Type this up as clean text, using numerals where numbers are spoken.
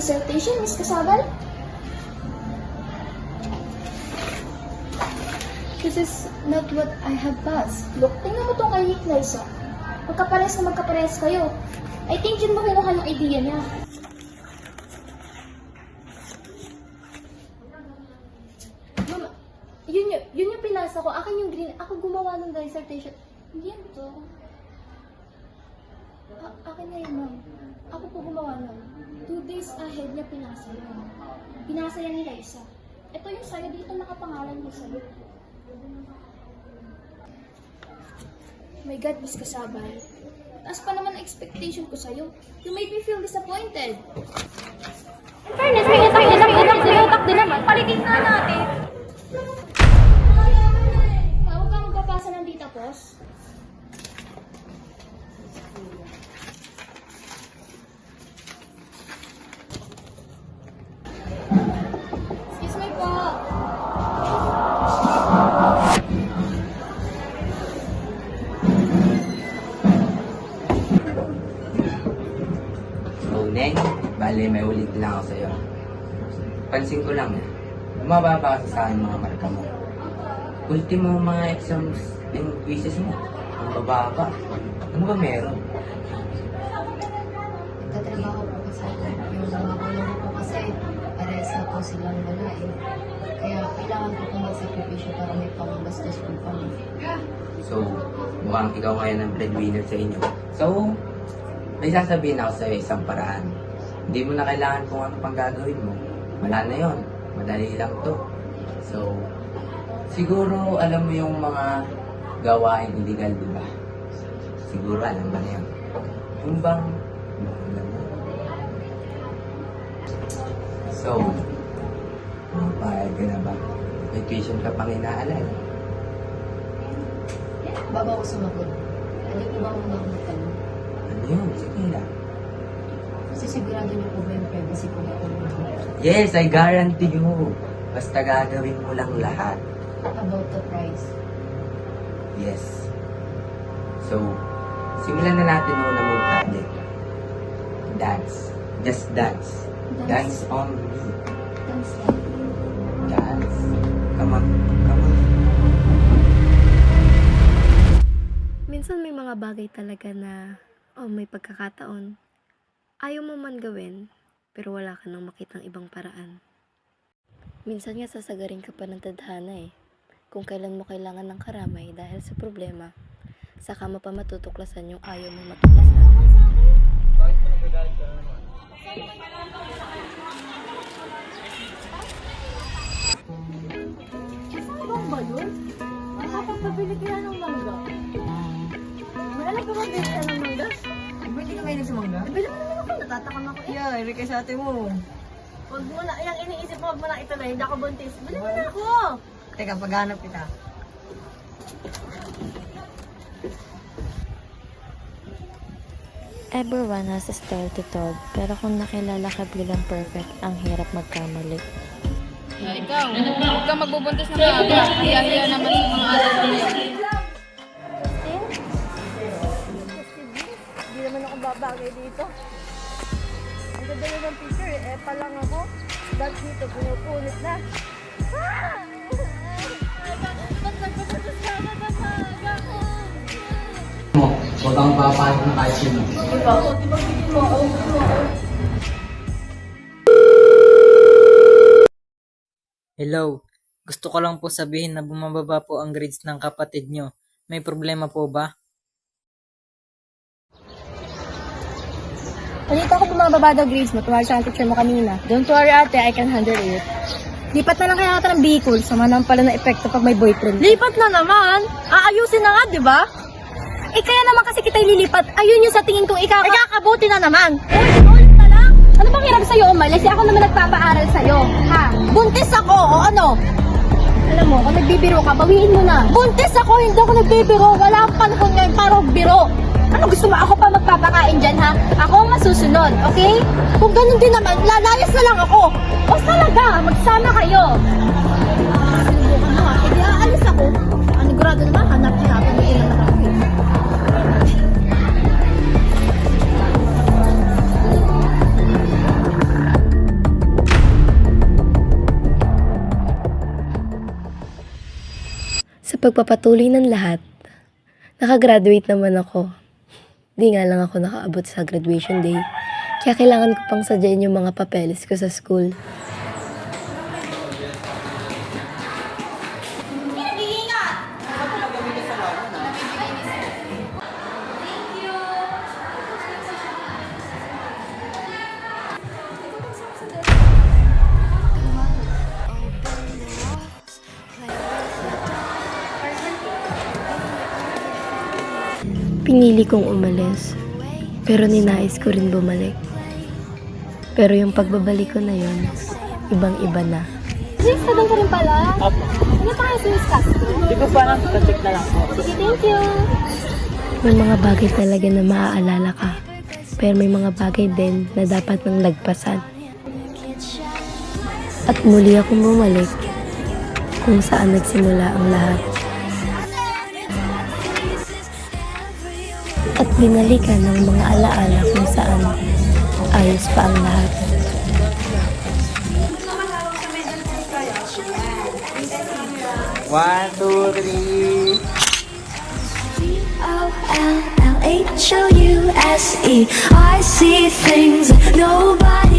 dissertation, Miss Casabal? This is not what I have passed. Look, tingnan mo tong kay Liza. Magkapares kayo. I think yun mo kinuha yung idea niya. Mama, yun yung pinasa ko. Akin yung green. Ako gumawa ng dissertation. Hindi yan to. Akin na yun, ma'am. Ako po gumawa nun. 2 days ahead niya pinasa yun. Pinasa yan ni Liza. Ito yung sa'yo. Dito nakapangalan mo sa'yo. My God, Miss Casabal. Taas pa naman ang expectation ko sa'yo. You made me feel disappointed. In fairness, may utak din naman. Palitin na natin. Huwag kang magpapasa ng dita, boss. Excuse me po. So, Neng, bale may ulit lang ako sa'yo. Pansin ko lang bumababa kasi sa akin mga marka mo. Ultimo mga exams and quizzes mo, ang bababa. Ano ba meron? Nagtatrabaho po kasi yung mga kulong po kasi parehas na po silang wala eh. Kaya kailangan ko pong magsakripisyo para may panggastos po kami. So, mukhang ikaw ngayon ang breadwinner sa inyo. So, may sasabihin ako sa'yo isang paraan. Hindi mo na kailangan kung ano pang gagawin mo. Wala na yon. Madali lang to. So, siguro alam mo yung mga gawain illegal, di ba? Siguro alam ba na yun? Yung bang alam mo? So, pahayag ka na ba? May tuition ka pang inaalala. Bago ako sumagot, hindi ko ba muna akong magtanong? Ano yun? Sige lang. Kasi sigurado niyo po ba yung privacy ko na Yes, I guarantee you. Basta gagawin mo lang lahat. about the price? Yes. So, simulan na natin muna mong project. Dance. Just dance. Dance on me. Thanks, Dad. Dance. Come on. Come on. Minsan may mga bagay talaga na, may pagkakataon. Ayaw mo man gawin, pero wala ka nang makitang ibang paraan. Minsan nga sasagarin ka pa ng tadhana kung kailan mo kailangan ng karamay dahil sa problema, saka mo pa matutuklasan yung ayaw mo matuklasan. Saan ba yun? Nakapagpabili kaya ng mangga. May alam ka ba bili ka ng mangga? Hindi ka mahilig sa mangga? Bili mo naman ako, natatakam ako. Yeah, hindi kayo sa ate mo. Huwag mo na, yung iniisip mo, huwag mo na ituloy, hindi ako buntis. Bili mo na ako! Teka, paghanap kita. Everyone has a story to tell, pero kung nakilala ka bilang perfect, ang hirap magkamali. Ikaw, huwag kang magbubuntis ng maaga. Hiya-hiya naman sa mga alas na yun. Hindi naman ako babagay dito. Ang ganda yun ng picture pa lang ako. Dahil dito, pinupunit na. Ba't nagpapasas ka na ng maaga ko? Huwag kang papasok na kahit sino. Hello, gusto ko lang po sabihin na bumababa po ang grades ng kapatid nyo. May problema po ba? Balita ko bumababa daw grades mo. Tumawag siya ang teacher mo kanina. Don't worry ate, I can handle it. Lipat na lang kaya natin ng Bicol. Sama naman pala na epekto pag may boyfriend. Lipat na naman? Aayusin na nga, di ba? Kaya naman kasi kita ililipat. Ayun yung sa tingin kong ikakabuti na naman. Ulit na lang. Ano bang hirap sa'yo, umalis? Ako naman nagpapaaral sa'yo. Ha? Buntis ako, o ano? Alam mo, kung nagbibiro ka, bawiin mo na. Buntis ako, hindi ako nagbibiro. Wala akong panahon ngayon para magbiro. Ano gusto mo? Ako pa magpapakain dyan, ha? Ako ang masusunod, okay? Kung ganun din naman, lalayas na lang ako. O talaga, magsama kayo. Sinubukan mo, ha? Hindi aalis ako. Anigurado naman, hanap-hanapin mo ilang ako. pagpapatuloy ng lahat, nakagraduate naman ako. Di nga lang ako nakaabot sa graduation day. Kaya kailangan ko pang sadyain yung mga papeles ko sa school. Pinili kong umalis, pero ninais ko rin bumalik. Pero yung pagbabalik ko na yun, ibang-iba na. Sis, doon ka rin pala. Opo. Ano tayo sa Miss Castro? Hindi ko pa lang, check na lang po. Sige, thank you. May mga bagay talaga na maaalala ka. Pero may mga bagay din na dapat nang lagpasan. At muli akong bumalik kung saan nagsimula ang lahat. At binalikan ng mga alaala kung saan ayos pa ang lahat. One, two, three. O-L-L-H-O-U-S-E I see things nobody